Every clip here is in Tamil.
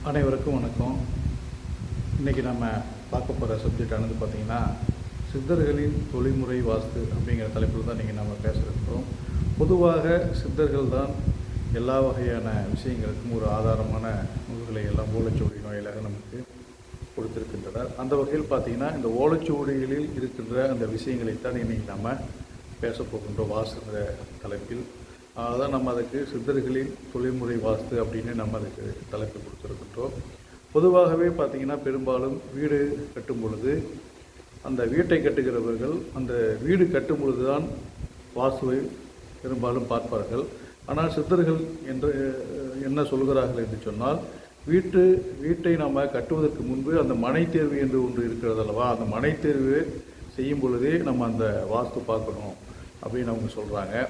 அனைவருக்கும் வணக்கம். இன்றைக்கி நம்ம பார்க்க போகிற சப்ஜெக்டானது பார்த்திங்கன்னா சித்தர்களின் தொழில்முறை வாஸ்து அப்படிங்கிற தலைப்பில் தான் இன்றைக்கி நம்ம பேச இருக்கிறோம். பொதுவாக சித்தர்கள் தான் எல்லா வகையான விஷயங்களுக்கும் ஒரு ஆதாரமான நூல்களை எல்லாம் ஓலைச்சுவடி வாயிலாக நமக்கு கொடுத்திருக்கின்றனர். அந்த வகையில் பார்த்திங்கன்னா இந்த ஓலைச்சுவடிகளில் இருக்கின்ற அந்த விஷயங்களைத்தான் இன்றைக்கி நம்ம பேச போகின்றோம் வாஸ்துங்கிற தலைப்பில். அதான் நம்ம அதுக்கு சித்தர்களின் தொழில்முறை வாஸ்து அப்படின்னு நம்ம அதுக்கு தலைப்பு கொடுத்துருக்கின்றோம். பொதுவாகவே பார்த்திங்கன்னா பெரும்பாலும் வீடு கட்டும் பொழுது அந்த வீட்டை கட்டுகிறவர்கள் அந்த வீடு கட்டும் பொழுது தான் வாஸ்துவை பெரும்பாலும் பார்ப்பார்கள். ஆனால் சித்தர்கள் என்று என்ன சொல்கிறார்கள் என்று சொன்னால், வீட்டை நாம் கட்டுவதற்கு முன்பு அந்த மனை தேர்வு என்று ஒன்று இருக்கிறது அல்லவா, அந்த மனை தேர்வு செய்யும் பொழுதே நம்ம அந்த வாஸ்து பார்க்கணும் அப்படின்னு அவங்க சொல்கிறாங்க.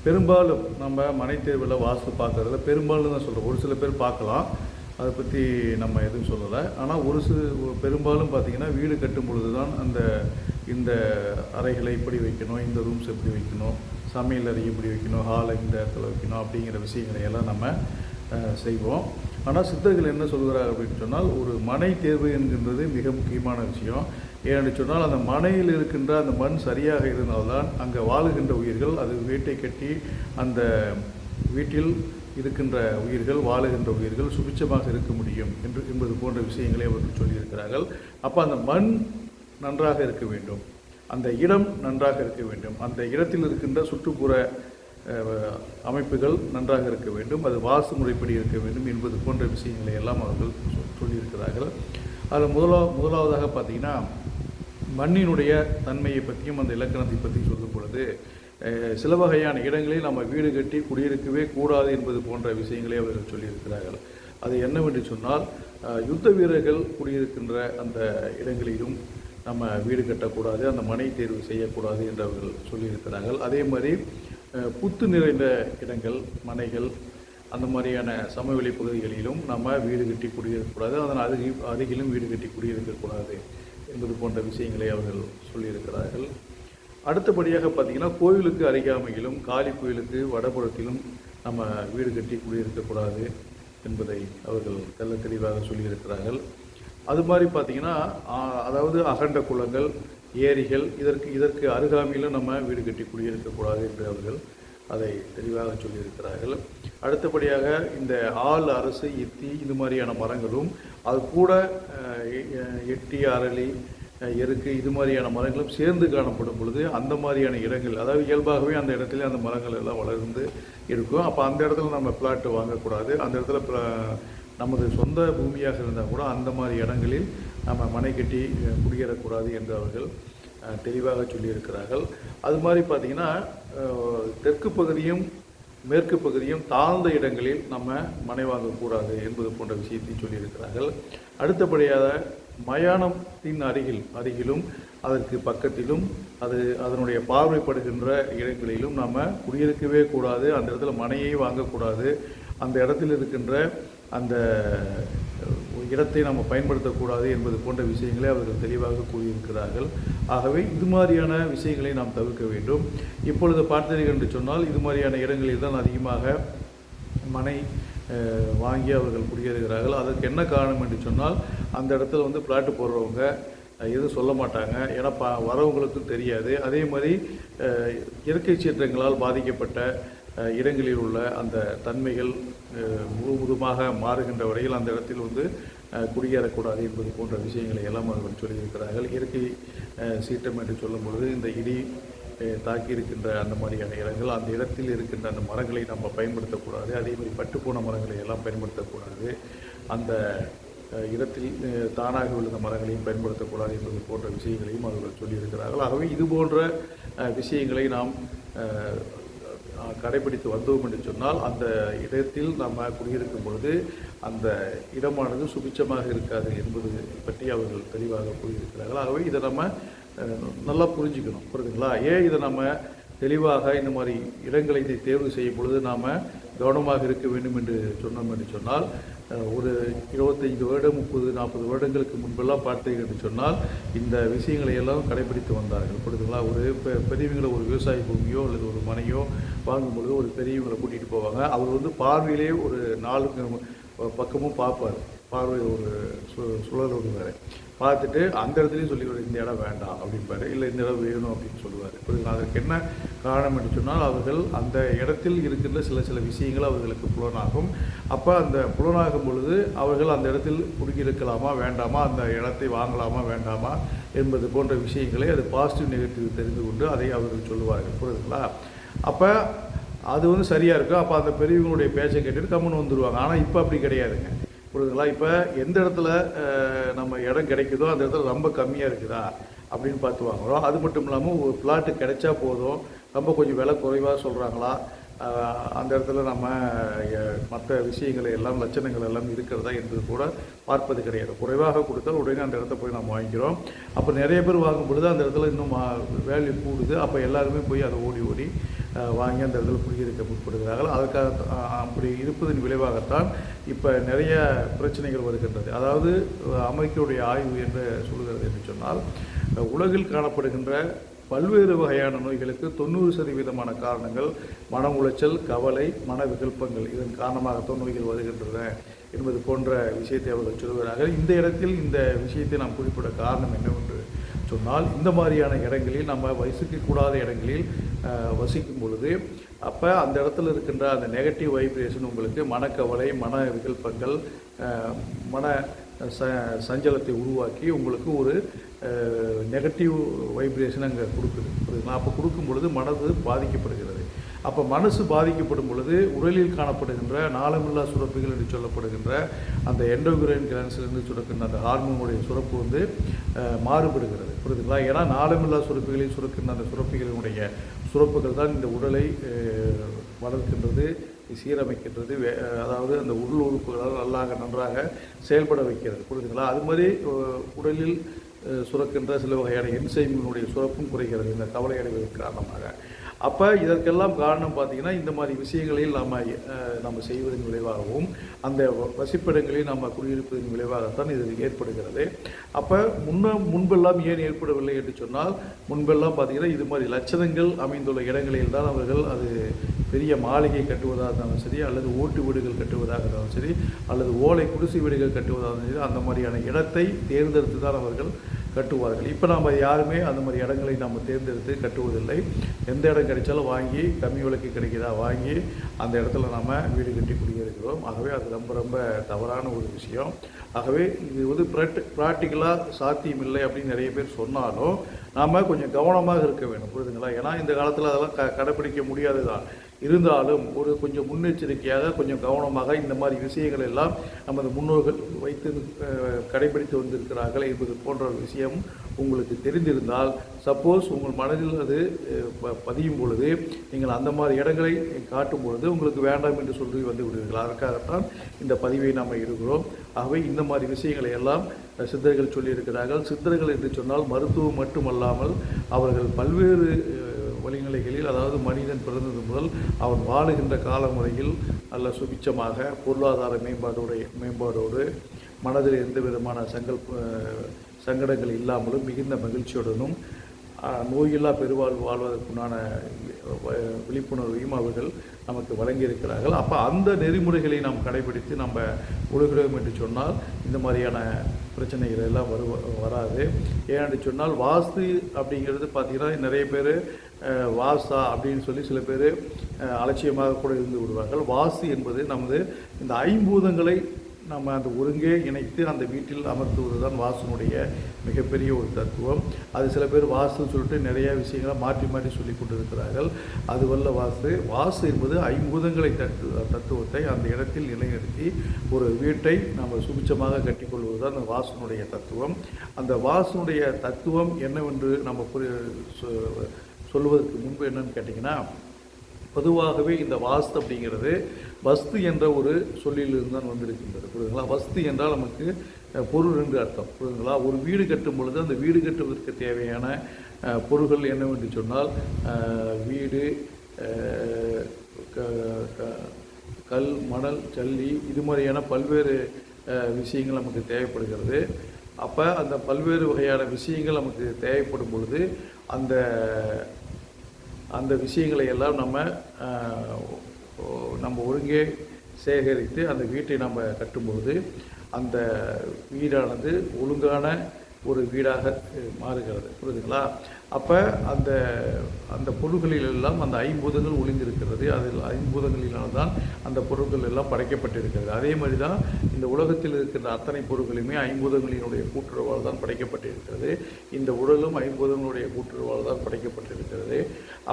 பெரும்பாலும் நம்ம மனை தேர்வில் வாஸ்து பார்க்குறதுல பெரும்பாலும் தான் சொல்கிறோம். ஒரு சில பேர் பார்க்கலாம், அதை பற்றி நம்ம எதுவும் சொல்லலை. ஆனால் பெரும்பாலும் பார்த்திங்கன்னா வீடு கட்டும் பொழுது தான் இந்த அறைகளை இப்படி வைக்கணும், இந்த ரூம்ஸ் எப்படி வைக்கணும், சமையல் அறை எப்படி வைக்கணும், ஹாலை இந்த இடத்துல வைக்கணும் அப்படிங்கிற விஷயங்களை எல்லாம் நம்ம செய்வோம். ஆனால் சித்தர்கள் என்ன சொல்கிறார் அப்படின்னு சொன்னால், ஒரு மனை தேர்வு என்கின்றது மிக முக்கியமான விஷயம். ஏன்னு சொன்னால் அந்த மனையில் இருக்கின்ற அந்த மண் சரியாக இருந்தால்தான் அங்கே வாழுகின்ற உயிர்கள், அது வீட்டை கட்டி அந்த வீட்டில் இருக்கின்ற உயிர்கள், வாழுகின்ற உயிர்கள் சுபிட்சமாக இருக்க முடியும் என்பது போன்ற விஷயங்களை அவர்கள் சொல்லியிருக்கிறார்கள். அப்போ அந்த மண் நன்றாக இருக்க வேண்டும், அந்த இடம் நன்றாக இருக்க வேண்டும், அந்த இடத்தில் இருக்கின்ற சுற்றுப்புற அமைப்புகள் நன்றாக இருக்க வேண்டும், அது வாஸ்து முறைப்படி இருக்க வேண்டும் என்பது போன்ற விஷயங்களை எல்லாம் அவர்கள் சொல்லியிருக்கிறார்கள். அதில் முதலாவதாக பார்த்திங்கன்னா மண்ணினுடைய தன்மையை பற்றியும் அந்த இலக்கணத்தை பற்றி சொல்லும் பொழுது சில வகையான இடங்களில் நம்ம வீடு கட்டி குடியிருக்கவே கூடாது என்பது போன்ற விஷயங்களை அவர்கள் சொல்லியிருக்கிறார்கள். அது என்னவென்று சொன்னால், யுத்த வீரர்கள் குடியிருக்கின்ற அந்த இடங்களிலும் நம்ம வீடு கட்டக்கூடாது, அந்த மனை தேர்வு செய்யக்கூடாது என்று அவர்கள் சொல்லியிருக்கிறார்கள். அதே மாதிரி புத்து நிறைந்த இடங்கள், மனைகள், அந்த மாதிரியான சமவெளி பகுதிகளிலும் நம்ம வீடு கட்டி குடியிருக்கக்கூடாது, அதன் அருகிலும் வீடு கட்டி குடியிருக்கக்கூடாது என்பது போன்ற விஷயங்களை அவர்கள் சொல்லியிருக்கிறார்கள். அடுத்தபடியாக பார்த்திங்கன்னா கோயிலுக்கு அருகாமையிலும் காளி கோயிலுக்கு வடபுறத்திலும் நம்ம வீடு கட்டி குடியிருக்கக்கூடாது என்பதை அவர்கள் தெல்ல தெளிவாக சொல்லியிருக்கிறார்கள். அது மாதிரி பார்த்திங்கன்னா அதாவது அகண்ட குளங்கள், ஏரிகள், இதற்கு அருகாமையிலும் நம்ம வீடு கட்டி குடியிருக்கக்கூடாது என்று அவர்கள் அதை தெளிவாக சொல்லியிருக்கிறார்கள். அடுத்தபடியாக இந்த ஆள், அரசு, இத்தி இது மாதிரியான மரங்களும், அது கூட எட்டி, அரளி, எருக்கு இது மாதிரியான மரங்களும் சேர்ந்து காணப்படும் பொழுது அந்த மாதிரியான இடங்கள், அதாவது இயல்பாகவே அந்த இடத்துல அந்த மரங்கள் எல்லாம் வளர்ந்து இருக்கும். அப்போ அந்த இடத்துல நம்ம பிளாட்டு வாங்கக்கூடாது, அந்த இடத்துல நமது சொந்த பூமியாக இருந்தால் கூட அந்த மாதிரி இடங்களில் நம்ம மனை கட்டி குடியேறக்கூடாது என்று அவர்கள் தெளிவாக சொல்லியிருக்கிறார்கள். அது மாதிரி பார்த்திங்கன்னா தெற்கு பகுதியும் மேற்கு பகுதியும் தாழ்ந்த இடங்களில் நம்ம மனை வாங்கக்கூடாது என்பது போன்ற விஷயத்தை சொல்லியிருக்கிறார்கள். அடுத்தபடியாக மயானத்தின் அருகிலும் அதற்கு பக்கத்திலும் அதனுடைய பார்வைப்படுகின்ற இடங்களிலும் நம்ம குடியிருக்கவே கூடாது, அந்த இடத்துல மனையை வாங்கக்கூடாது, அந்த இடத்தில் இருக்கின்ற அந்த இடத்தை நம்ம பயன்படுத்தக்கூடாது என்பது போன்ற விஷயங்களை அவர்கள் தெளிவாக கூறியிருக்கிறார்கள். ஆகவே இது மாதிரியான விஷயங்களை நாம் தவிர்க்க வேண்டும். இப்பொழுது பார்த்தீர்கள் என்று சொன்னால், இது மாதிரியான இடங்களில் தான் அதிகமாக மனை வாங்கி அவர்கள் குடியேறுகிறார்கள். அதற்கு என்ன காரணம் என்று சொன்னால், அந்த இடத்துல பிளாட்டு போடுறவங்க எதுவும் சொல்ல மாட்டாங்க, ஏன்னா வரவங்களுக்கும் தெரியாது. அதே மாதிரி இயற்கை சீற்றங்களால் பாதிக்கப்பட்ட இடங்களில் உள்ள அந்த தன்மைகள் முழுவதுமாக மாறுகின்ற வரையில் அந்த இடத்தில் குடியேறக்கூடாது என்பது போன்ற விஷயங்களை எல்லாம் அவர்கள் சொல்லியிருக்கிறார்கள். இயற்கை சீற்றம் என்று சொல்லும் பொழுது இந்த இடி தாக்கி இருக்கின்ற அந்த மாதிரியான இடங்கள், அந்த இடத்தில் இருக்கின்ற அந்த மரங்களை நம்ம பயன்படுத்தக்கூடாது, அதே மாதிரி பட்டுப்போன மரங்களை எல்லாம் பயன்படுத்தக்கூடாது, அந்த இடத்தில் தானாக விழுந்த மரங்களையும் பயன்படுத்தக்கூடாது என்பது போன்ற விஷயங்களையும் அவர்கள் சொல்லியிருக்கிறார்கள். ஆகவே இது போன்ற விஷயங்களை நாம் கடைபிடித்து வந்தோம் என்று சொன்னால், அந்த இடத்தில் நம்ம குடியிருக்கும் பொழுது அந்த இடமானது சுபிட்சமாக இருக்காது என்பது பற்றி அவர்கள் தெளிவாக கூறியிருக்கிறார்கள். ஆகவே இதை நம்ம நல்லா புரிஞ்சுக்கணும், புரியுதுங்களா? ஏன் இதை நம்ம தெளிவாக இந்த மாதிரி இடங்களை தேர்வு செய்யும் பொழுது நாம் கவனமாக இருக்க வேண்டும் என்று சொன்னோம் என்று சொன்னால், ஒரு 25 வருடம் 30-40 வருடங்களுக்கு முன்பெல்லாம் பார்த்தீங்க என்று சொன்னால் இந்த விஷயங்களை எல்லாம் கடைபிடித்து வந்தார்கள். புரியுதுங்களா? ஒரு பெரியவங்களை ஒரு விவசாய பூமியோ அல்லது ஒரு மனையோ வாங்கும்பொழுது ஒரு பெரியவங்களை கூட்டிகிட்டு போவாங்க. அவர் பார்வையிலே ஒரு 4 பக்கமும் பார்ப்பார். பார்வை ஒரு சுழல் விடுவார். பார்த்துட்டு அந்த இடத்துலையும் சொல்லிவிடுவார், இந்த இடம் வேண்டாம் அப்படிம்பாரு, இல்லை இந்த இடம் வேணும் அப்படின்னு சொல்லுவார். புரியுதுங்களா? அதற்கு என்ன காரணம் என்று சொன்னால், அவர்கள் அந்த இடத்தில் இருக்கின்ற சில விஷயங்கள் அவர்களுக்கு புலனாகும். அப்போ அந்த புலனாகும் பொழுது அவர்கள் அந்த இடத்தில் குடியிருக்கலாமா வேண்டாமா, அந்த இடத்தை வாங்கலாமா வேண்டாமா என்பது போன்ற விஷயங்களை, அது பாசிட்டிவ் நெகட்டிவ் தெரிந்து கொண்டு அதை அவர்கள் சொல்லுவார்கள். புரியுதுங்களா? அப்போ அது சரியாக இருக்கும். அப்போ அந்த பெரியவங்களுடைய பேச்சை கேட்டுட்டு கம்முன்னு வந்துடுவாங்க. ஆனால் இப்போ அப்படி கிடையாதுங்க. புரியுதுங்களா? இப்போ எந்த இடத்துல நம்ம இடம் கிடைக்குதோ அந்த இடத்துல ரொம்ப கம்மியாக இருக்குதா அப்படின்னு பார்த்து வாங்குகிறோம். அது மட்டும் இல்லாமல் ஒரு பிளாட்டு கிடைச்சா போதும், ரொம்ப கொஞ்சம் விலை குறைவாக சொல்கிறாங்களா, அந்த இடத்துல நம்ம மற்ற விஷயங்களை எல்லாம் லட்சணங்கள் எல்லாம் இருக்கிறதா என்பது கூட பார்ப்பது கிடையாது. குறைவாக கொடுத்தால் உடனே அந்த இடத்த போய் நம்ம வாங்கிக்கிறோம். அப்போ நிறைய பேர் வாங்கும் பொழுது அந்த இடத்துல இன்னும் வேல்யூ கூடுது. அப்போ எல்லாருமே போய் அதை ஓடி வாங்கி அந்த இடத்துல குடியிருக்க முற்படுகிறார்கள். அதுக்காக அப்படி இருப்பதன் விளைவாகத்தான் இப்போ நிறைய பிரச்சனைகள் வருகின்றது. அதாவது அமெரிக்காவுடைய ஆய்வு என்று சொல்கிறது என்று சொன்னால், உலகில் காணப்படுகின்ற பல்வேறு வகையான நோய்களுக்கு 90% காரணங்கள் மன உளைச்சல், கவலை, மன விகல்பங்கள், இதன் காரணமாகத்தான் நோய்கள் வருகின்றன என்பது போன்ற விஷயத்தை அவர்கள் சொல்கிறார்கள். இந்த இடத்தில் இந்த விஷயத்தை நாம் குறிப்பிட காரணம் என்னவென்று சொன்னால், இந்த மாதிரியான இடங்களில் நம்ம வசிக்கக்கூடாத இடங்களில் வசிக்கும் பொழுது அப்போ அந்த இடத்துல இருக்கின்ற அந்த நெகட்டிவ் வைப்ரேஷன் உங்களுக்கு மனக்கவலை, மன விகல்பங்கள், மன சஞ்சலத்தை உருவாக்கி உங்களுக்கு ஒரு நெகட்டிவ் வைப்ரேஷன் அங்கே கொடுக்குது. புரியுதுங்களா? அப்போ கொடுக்கும் பொழுது மனது பாதிக்கப்படுகிறது. அப்போ மனசு பாதிக்கப்படும் பொழுது உடலில் காணப்படுகின்ற நாளமில்லா சுரப்பிகள் என்று சொல்லப்படுகின்ற அந்த எண்டோகிரைன் கிளான்ஸிலிருந்து சுரக்கின்ற அந்த ஹார்மோனுடைய சுரப்பு மாறுபடுகிறது. புரியுதுங்களா? ஏன்னா நாளமில்லா சுரப்பிகளில் சுரக்கின்ற அந்த சுரப்பிகளினுடைய சுரப்புகள் தான் இந்த உடலை வளர்க்கின்றது, சீரமைக்கின்றது. அதாவது அந்த உடல் உறுப்புகளால் நன்றாக செயல்பட வைக்கிறது. புரியுதுங்களா? அது மாதிரி உடலில் சுரக்கின்ற சில வகையான என்சைம்களுடைய சுரப்பும் குறைகிறது இந்த கவலை அடைவதற்கு காரணமாக. அப்போ இதற்கெல்லாம் காரணம் பார்த்திங்கன்னா, இந்த மாதிரி விஷயங்களில் நம்ம செய்வதன் விளைவாகவும் அந்த வசிப்பிடங்களில் நம்ம குடியிருப்பதன் விளைவாகத்தான் இது ஏற்படுகிறது. அப்போ முன்பெல்லாம் ஏன் ஏற்படவில்லை என்று சொன்னால், முன்பெல்லாம் பார்த்திங்கன்னா இது மாதிரி லட்சணங்கள் அமைந்துள்ள இடங்களில் தான் அவர்கள் அது பெரிய மாளிகை கட்டுவதாக இருந்தாலும் சரி, அல்லது ஓட்டு வீடுகள் கட்டுவதாக இருந்தாலும் சரி, அல்லது ஓலை குடிசை வீடுகள் கட்டுவதாக இருந்தாலும் சரி, அந்த மாதிரியான இடத்தை தேர்ந்தெடுத்து தான் அவர்கள் கட்டுவார்கள். இப்போ நாம் யாருமே அந்த மாதிரி இடங்களை நம்ம தேர்ந்தெடுத்து கட்டுவதில்லை. எந்த இடம் கிடைச்சாலும் வாங்கி, கம்மி விலைக்கு கிடைக்குதா வாங்கி அந்த இடத்துல நாம் வீடு கட்டி குடியிருக்கிறோம். ஆகவே அது ரொம்ப ரொம்ப தவறான ஒரு விஷயம். ஆகவே இது ப்ராக்டிக்கலாக சாத்தியமில்லை அப்படின்னு நிறைய பேர் சொன்னாலும் நாம் கொஞ்சம் கவனமாக இருக்க வேண்டும். புரியுதுங்களா? ஏன்னா இந்த காலத்தில் அதெல்லாம் கடைப்பிடிக்க முடியாது தான். இருந்தாலும் கொஞ்சம் முன்னெச்சரிக்கையாக, கொஞ்சம் கவனமாக இந்த மாதிரி விஷயங்கள் எல்லாம் நமது முன்னோர்கள் வைத்து கடைபிடித்து வந்திருக்கிறார்கள் என்பது போன்ற விஷயம் உங்களுக்கு தெரிந்திருந்தால், சப்போஸ் உங்கள் மனதில் அது பதியும் பொழுது நீங்கள் அந்த மாதிரி இடங்களை காட்டும் பொழுது உங்களுக்கு வேண்டாம் என்று சொல்லி வந்து விடுவீர்கள். அதற்காகத்தான் இந்த பதிவை நாம் இருக்கிறோம். ஆகவே இந்த மாதிரி விஷயங்களை எல்லாம் சித்தர்கள் சொல்லியிருக்கிறார்கள். சித்தர்கள் என்று சொன்னால் மருத்துவம் மட்டுமல்லாமல் அவர்கள் பல்வேறு வழிநிலைகளில், அதாவது மனிதன் பிறந்தது முதல் அவன் வாழுகின்ற காலமுறையில் நல்ல சுபிச்சமாக பொருளாதார மேம்பாடோடு மனதில் எந்த விதமான சங்கடங்கள் இல்லாமலும் மிகுந்த மகிழ்ச்சியுடனும் நோயில்லா பெருவாழ்வு வாழ்வதற்குண்டான விழிப்புணர்வையும் அவர்கள் நமக்கு வழங்கியிருக்கிறார்கள். அப்போ அந்த நெறிமுறைகளை நாம் கடைபிடித்து நம்ம ஒழுகிறோம் என்று சொன்னால் இந்த மாதிரியான பிரச்சனைகள் எல்லாம் வராது. ஏன்னு சொன்னால் வாஸ்து அப்படிங்கிறது பார்த்திங்கன்னா நிறைய பேர் வாஸ்தா அப்படின்னு சொல்லி சில பேர் அலட்சியமாக கூட இருந்து விடுவார்கள். வாஸ்து என்பது நமது இந்த ஐம்பூதங்களை நம்ம அந்த ஒருங்கே இணைத்து அந்த வீட்டில் அமர்த்துவது தான் வாஸ்துனுடைய மிகப்பெரிய ஒரு தத்துவம். அது சில பேர் வாஸ்துன்னு சொல்லிட்டு நிறைய விஷயங்களை மாற்றி சொல்லி கொண்டிருக்கிறார்கள். அதுவல்ல வாஸ்து என்பது ஐம்பூதங்களை தத்துவத்தை அந்த இடத்தில் நிலைநிறுத்தி ஒரு வீட்டை நம்ம சுபிச்சமாக கட்டிக்கொள்வது தான் அந்த வாஸ்துனுடைய தத்துவம். அந்த வாஸ்துனுடைய தத்துவம் என்னவென்று நம்ம சொல்வதற்கு முன்பு என்னன்னு கேட்டிங்கன்னா, பொதுவாகவே இந்த வாஸ்து அப்படிங்கிறது வஸ்து என்ற ஒரு சொல்லிலிருந்து தான் வந்திருக்கின்றது. புரியுதுங்களா? வஸ்து என்றால் நமக்கு பொருள் என்று அர்த்தம். புரியுதுங்களா? ஒரு வீடு கட்டும் பொழுது அந்த வீடு கட்டுவதற்கு தேவையான பொருள்கள் என்னவென்று சொன்னால் வீடு, கல், மணல், ஜல்லி, இது மாதிரியான பல்வேறு விஷயங்கள் நமக்கு தேவைப்படுகிறது. அப்போ அந்த பல்வேறு வகையான விஷயங்கள் நமக்கு தேவைப்படும் பொழுது அந்த விஷயங்களை எல்லாம் நம்ம ஒருங்கே சேகரித்து அந்த வீட்டை நம்ம கட்டும்பொழுது அந்த வீடானது ஒழுங்கான ஒரு வீடாக மாறுகிறது. புரியுதுங்களா? அப்போ அந்த அந்த பொருள்களில் எல்லாம் அந்த ஐம்பூதங்கள் ஒளிந்திருக்கிறது. அதில் ஐம்பூதங்களினால் தான் அந்த பொருட்கள் எல்லாம் படைக்கப்பட்டிருக்கிறது. அதே மாதிரி தான் இந்த உலகத்தில் இருக்கின்ற அத்தனை பொருட்களுமே ஐம்பூதங்களினுடைய கூட்டுறவால் தான் படைக்கப்பட்டிருக்கிறது. இந்த உடலும் ஐம்பூதங்களுடைய கூட்டுறவால் தான் படைக்கப்பட்டிருக்கிறது.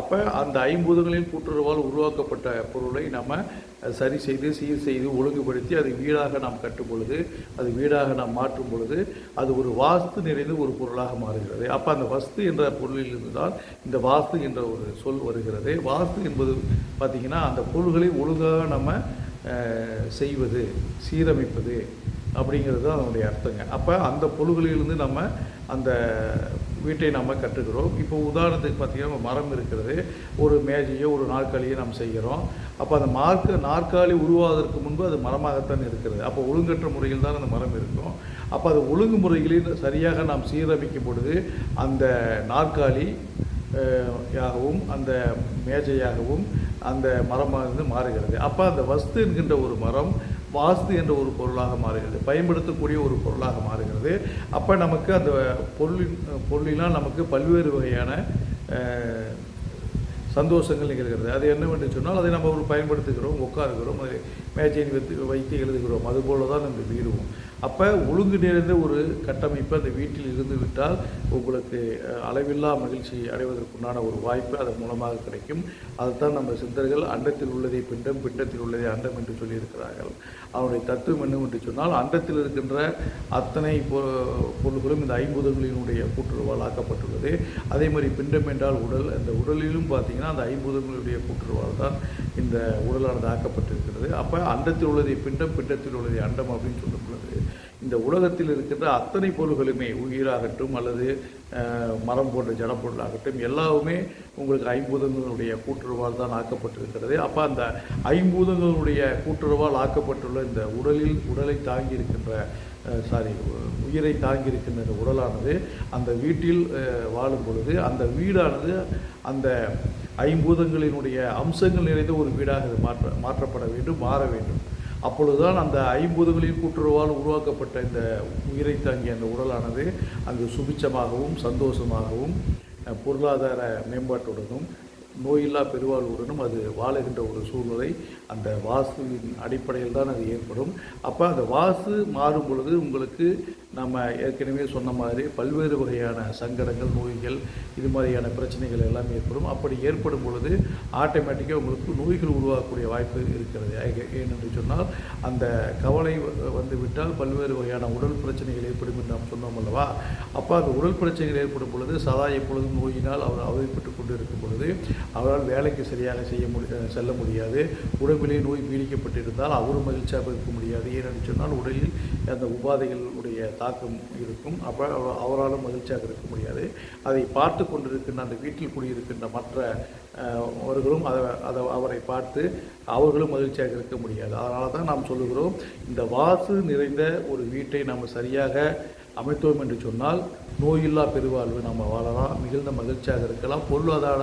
அப்போ அந்த ஐம்பூதங்களின் கூட்டுறவால் உருவாக்கப்பட்ட பொருளை நம்ம சரி செய்து சீர் செய்து ஒழுங்குபடுத்தி அது வீடாக நாம் கட்டும் பொழுது, அது வீடாக நாம் மாற்றும் பொழுது அது ஒரு வாஸ்து நிறைந்த ஒரு பொருளாக மாறுகிறது. அப்போ அந்த வஸ்து என்ற பொருளிலிருந்து தான் இந்த வாஸ்து என்ற ஒரு சொல் வருகிறது. வாஸ்து என்பது பார்த்திங்கன்னா அந்த பொருள்களை ஒழுங்காக நம்ம செய்வது, சீரமைப்பது அப்படிங்கிறது தான் அதனுடைய அர்த்தங்க. அப்போ அந்த பொருள்களிலிருந்து நம்ம அந்த வீட்டை நம்ம கட்டுகிறோம். இப்போ உதாரணத்துக்கு பார்த்திங்கன்னா மரம் இருக்கிறது, ஒரு மேஜையோ ஒரு நாற்காலியோ நாம் செய்கிறோம். அப்போ அந்த நாற்காலி உருவாவதற்கு முன்பு அது மரமாகத்தான் இருக்கிறது. அப்போ ஒழுங்கற்ற முறையில் தான் அந்த மரம் இருக்கும். அப்போ அது ஒழுங்குமுறைகளில் சரியாக நாம் சீரமைக்கும் பொழுது அந்த நாற்காலி யாகவும் அந்த மேஜையாகவும் அந்த மரமானது மாறுகிறது. அப்போ அந்த வஸ்து என்கின்ற ஒரு மரம் வாஸ்து என்ற ஒரு பொருளாக மாறுகிறது, பயன்படுத்தக்கூடிய ஒரு பொருளாக மாறுகிறது. அப்போ நமக்கு அந்த பொருளினால் நமக்கு பல்வேறு வகையான சந்தோஷங்கள் நிகழ்கிறது. அது என்னவென்று சொன்னால் அதை நம்ம பயன்படுத்துகிறோம், உட்காருகிறோம், அதை மேஜையை வைத்து எழுதுகிறோம். அதுபோல தான் இந்த வீடும். அப்போ ஒழுங்கு நிறைந்த ஒரு கட்டமைப்பு அந்த வீட்டில் இருந்து விட்டால் உங்களுக்கு அளவில்லா மகிழ்ச்சி அடைவதற்குண்டான ஒரு வாய்ப்பு அதன் மூலமாக கிடைக்கும். அதுதான் நம்ம சித்தர்கள் அண்டத்தில் உள்ளதை பிண்டம், பிண்டத்தில் உள்ளதை அண்டம் என்று சொல்லியிருக்கிறார்கள். அவருடைய தத்துவம் என்னவென்று சொன்னால் அண்டத்தில் இருக்கின்ற அத்தனை பொருள்களும் இந்த ஐம்பூதங்களினுடைய கூட்டுறவால் ஆக்கப்பட்டுள்ளது. அதே மாதிரி பிண்டம் என்றால் உடல், அந்த உடலிலும் பார்த்திங்கன்னா அந்த ஐம்பூதங்களுடைய கூட்டுறவால் தான் இந்த உடலானது ஆக்கப்பட்டிருக்கிறது. அப்போ அண்டத்தில் உள்ளதை பிண்டம், பிண்டத்தில் உள்ளதை அண்டம் அப்படின்னு சொல்லப்படுது. இந்த உலகத்தில் இருக்கின்ற அத்தனை பொருள்களுமே உயிராகட்டும் அல்லது மரம் போன்ற ஜடப்பொருளாகட்டும் எல்லாமே உங்களுக்கு ஐம்பூதங்களுடைய கூட்டுறவால் தான் ஆக்கப்பட்டிருக்கிறது. அப்போ அந்த ஐம்பூதங்களுடைய கூட்டுறவால் ஆக்கப்பட்டுள்ள இந்த உடலை தாங்கி இருக்கின்ற உயிரை தாங்கி இருக்கின்ற இந்த உடலானது அந்த வீட்டில் வாழும் பொழுது அந்த வீடானது அந்த ஐம்பூதங்களினுடைய அம்சங்கள் நிறைந்த ஒரு வீடாக மாற்றப்பட வேண்டும், மாற வேண்டும். அப்பொழுதுதான் அந்த ஐம்பூதங்களின் கூட்டுறவால் உருவாக்கப்பட்ட இந்த உயிரை தாங்கிய அந்த உடலானது அங்கு சுபிச்சமாகவும் சந்தோஷமாகவும் பொருளாதார மேம்பாட்டுடனும் நோயில்லா பெருவாழ்வுடனும் அது வாழுகின்ற ஒரு சூழ்நிலை அந்த வாஸ்துவின் அடிப்படையில் தான் அது ஏற்படும். அப்போ அந்த வாஸ்து மாறும் பொழுது உங்களுக்கு நம்ம ஏற்கனவே சொன்ன மாதிரி பல்வேறு வகையான சங்கடங்கள், நோய்கள், இது மாதிரியான பிரச்சனைகள் எல்லாம் ஏற்படும். அப்படி ஏற்படும் பொழுது ஆட்டோமேட்டிக்காக உங்களுக்கு நோய்கள் உருவாகக்கூடிய வாய்ப்பு இருக்கிறது. ஏனென்று சொன்னால் அந்த கவலை வந்துவிட்டால் பல்வேறு வகையான உடல் பிரச்சனைகள் ஏற்படும் என்று நாம் சொன்னோம் அல்லவா? அப்போ அந்த உடல் பிரச்சனைகள் ஏற்படும் பொழுது சதா எப்பொழுதும் நோயினால் அவர் அவதிப்பட்டு கொண்டு இருக்கும் பொழுது அவரால் வேலைக்கு சரியாக செல்ல முடியாது. உடம்பிலே நோய் பீடிக்கப்பட்டிருந்தால் அவரும் மகிழ்ச்சியாக இருக்க முடியாது. ஏனென்று சொன்னால் உடலில் அந்த உபாதைகளுடைய தாக்கம் இருக்கும். அப்போ அவராலும் மகிழ்ச்சியாக இருக்க முடியாது. அதை பார்த்து கொண்டிருக்கின்ற அந்த வீட்டில் குடியிருக்கின்ற மற்ற அவர்களும் அவரை பார்த்து அவர்களும் மகிழ்ச்சியாக இருக்க முடியாது. அதனால தான் நாம் சொல்லுகிறோம், இந்த வாசு நிறைந்த ஒரு வீட்டை நாம் சரியாக அமைத்தோம் என்று சொன்னால் நோயில்லா பெருவாழ்வு நம்ம வாழலாம், மிகுந்த மகிழ்ச்சியாக இருக்கலாம், பொருளாதார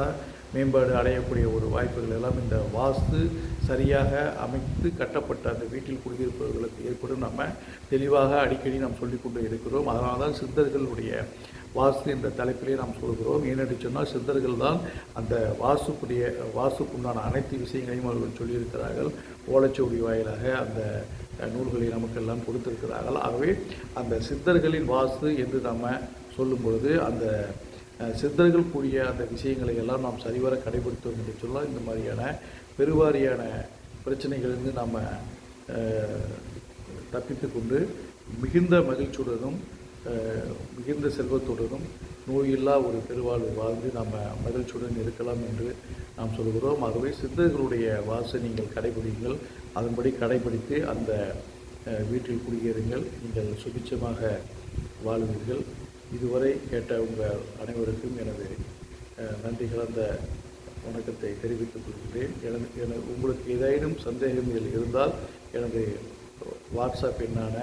மேம்பாடு அடையக்கூடிய ஒரு வாய்ப்புகள் எல்லாம் இந்த வாஸ்து சரியாக அமைத்து கட்டப்பட்ட அந்த வீட்டில் குடியிருப்பவர்களுக்கு ஏற்படும் நம்ம தெளிவாக அடிக்கடி நாம் சொல்லிக்கொண்டு இருக்கிறோம். அதனால தான் சித்தர்களுடைய வாஸ்து என்ற தலைப்பிலே நாம் சொல்கிறோம். ஏனென்று சொன்னால் சித்தர்கள் தான் அந்த வாஸ்துக்குண்டான அனைத்து விஷயங்களையும் அவர்கள் சொல்லியிருக்கிறார்கள். ஓலைச்சுவடி வாயிலாக அந்த நூல்களை நமக்கெல்லாம் கொடுத்திருக்கிறார்கள். ஆகவே அந்த சித்தர்களின் வாஸ்து என்று நம்ம சொல்லும் பொழுது அந்த சித்தர்கள் கூடிய அந்த விஷயங்களை எல்லாம் நாம் சரிவர கடைபிடித்தோம் என்று சொன்னால் இந்த மாதிரியான பெருவாரியான பிரச்சனைகளிலிருந்து நாம் தப்பித்து கொண்டு மிகுந்த மகிழ்ச்சியுடனும் மிகுந்த செல்வத்துடனும் நோயில்லா ஒரு பெருவாழ்வு வாழ்ந்து நாம் மகிழ்ச்சியுடன் இருக்கலாம் என்று நாம் சொல்கிறோம். ஆகவே சித்தர்களுடைய வாசை நீங்கள் கடைபிடிங்கள், அதன்படி கடைபிடித்து அந்த வீட்டில் குடியேறுங்கள், நீங்கள் சுபிட்சமாக வாழுவீர்கள். இதுவரை கேட்ட உங்கள் அனைவருக்கும் எனது நன்றி கலந்த வணக்கத்தை தெரிவித்துக் கொள்கிறேன். உங்களுக்கு ஏதேனும் சந்தேகங்கள் இருந்தால் எனது வாட்ஸ்அப் எண்ணான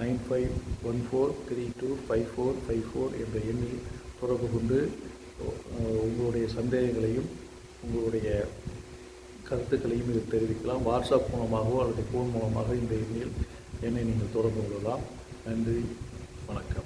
9514325454 என்ற எண்ணில் தொடர்பு கொண்டு உங்களுடைய சந்தேகங்களையும் உங்களுடைய கருத்துக்களையும் இது தெரிவிக்கலாம். வாட்ஸ்அப் மூலமாகவோ அல்லது ஃபோன் மூலமாக இந்த எண்ணில் என்னை நீங்கள் தொடர்பு கொள்ளலாம். நன்றி, வணக்கம்.